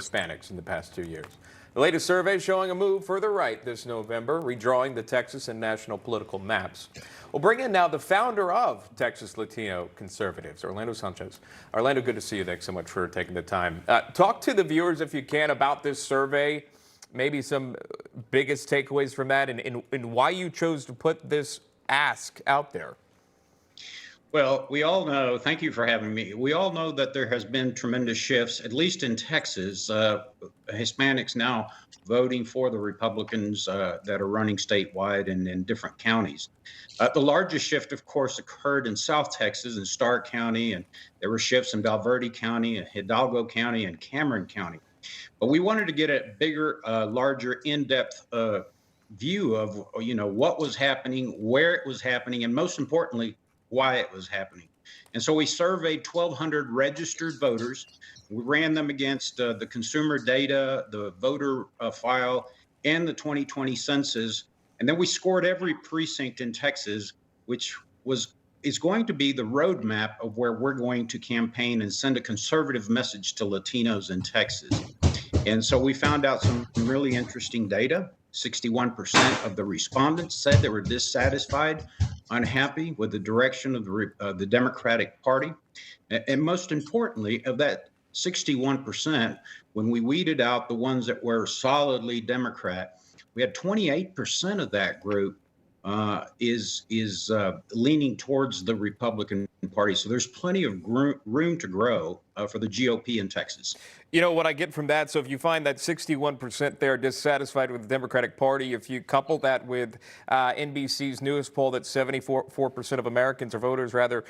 Hispanics in the past 2 years. The latest survey showing a move further right this November, redrawing the Texas and national political maps. We'll bring in now the founder of Texas Latino Conservatives, Orlando Sanchez. Orlando, good to see you. Thanks so much for taking the time. Talk to the viewers, if you can, about this survey, maybe some biggest takeaways from that, and why you chose to put this ask out there. Well, we all know, thank you for having me. We all know that there has been tremendous shifts, at least in Texas, Hispanics now voting for the Republicans that are running statewide and in different counties. The largest shift, of course, occurred in South Texas in Starr County, and there were shifts in Valverde County, and Hidalgo County, and Cameron County. But we wanted to get a bigger, larger, in-depth view of, what was happening, where it was happening, and most importantly, why it was happening. And so we surveyed 1,200 registered voters. We ran them against the consumer data, the voter file, and the 2020 census. And then we scored every precinct in Texas, which is going to be the roadmap of where we're going to campaign and send a conservative message to Latinos in Texas. And so we found out some really interesting data. 61% of the respondents said they were dissatisfied, unhappy with the direction of the Democratic Party. And most importantly, of that 61%, when we weeded out the ones that were solidly Democrat, we had 28% of that group is leaning towards the Republican Party. So there's plenty of room to grow for the GOP in Texas. You know what I get from that, so if you find that 61% there dissatisfied with the Democratic Party, if you couple that with NBC's newest poll that 74% of Americans, or voters rather,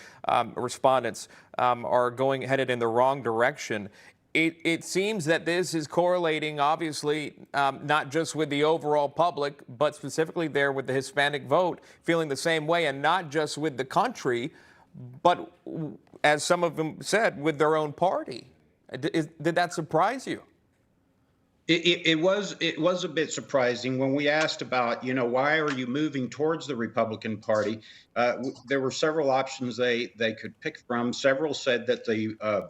respondents, are headed in the wrong direction, it seems that this is correlating, obviously, not just with the overall public, but specifically there with the Hispanic vote feeling the same way, and not just with the country, but, as some of them said, with their own party. Did that surprise you? It was a bit surprising when we asked about, why are you moving towards the Republican Party? There were several options they could pick from. Several said that the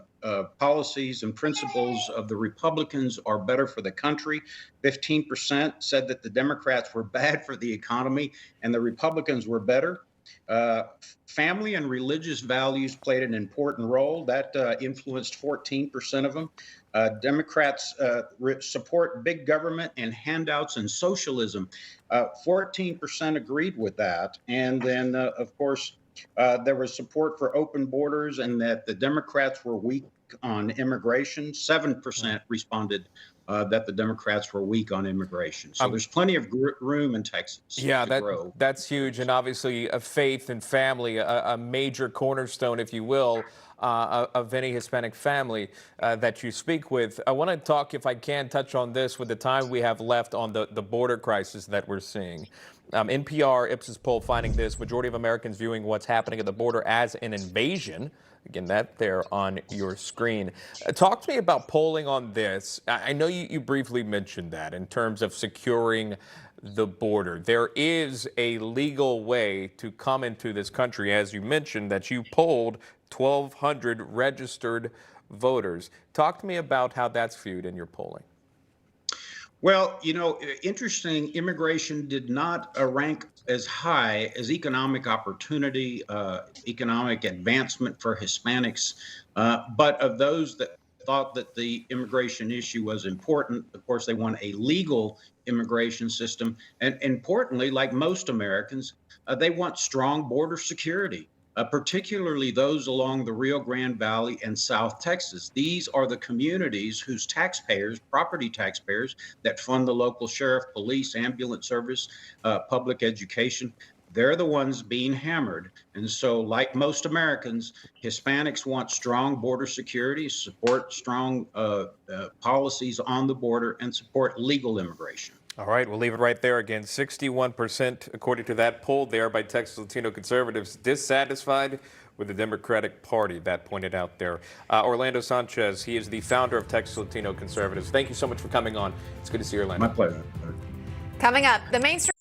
policies and principles of the Republicans are better for the country. 15% said that the Democrats were bad for the economy and the Republicans were better. Family and religious values played an important role. That influenced 14% of them. Democrats support big government and handouts and socialism. 14% agreed with that. And then, of course, there was support for open borders and that the Democrats were weak on immigration. 7% responded that the Democrats were weak on immigration. So there's plenty of room in Texas to grow. That's huge. And obviously, faith and family, a major cornerstone, if you will, of any Hispanic family that you speak with. I want to talk, if I can, touch on this with the time we have left on the border crisis that we're seeing. NPR Ipsos poll finding this: majority of Americans viewing what's happening at the border as an invasion. Again, that there on your screen. Talk to me about polling on this. I know you briefly mentioned that in terms of securing the border. There is a legal way to come into this country, as you mentioned, that you polled 1,200 registered voters. Talk to me about how that's viewed in your polling. Well, interesting, immigration did not rank as high as economic opportunity, economic advancement for Hispanics. But of those that thought that the immigration issue was important, of course, they want a legal immigration system. And importantly, like most Americans, they want strong border security. Particularly those along the Rio Grande Valley and South Texas. These are the communities whose taxpayers, property taxpayers, that fund the local sheriff, police, ambulance service, public education. They're the ones being hammered. And so, like most Americans, Hispanics want strong border security, support strong policies on the border, and support legal immigration. All right, we'll leave it right there again. 61%, according to that poll there by Texas Latino Conservatives, dissatisfied with the Democratic Party. That pointed out there. Orlando Sanchez, he is the founder of Texas Latino Conservatives. Thank you so much for coming on. It's good to see you, Orlando. My pleasure. Coming up, the mainstream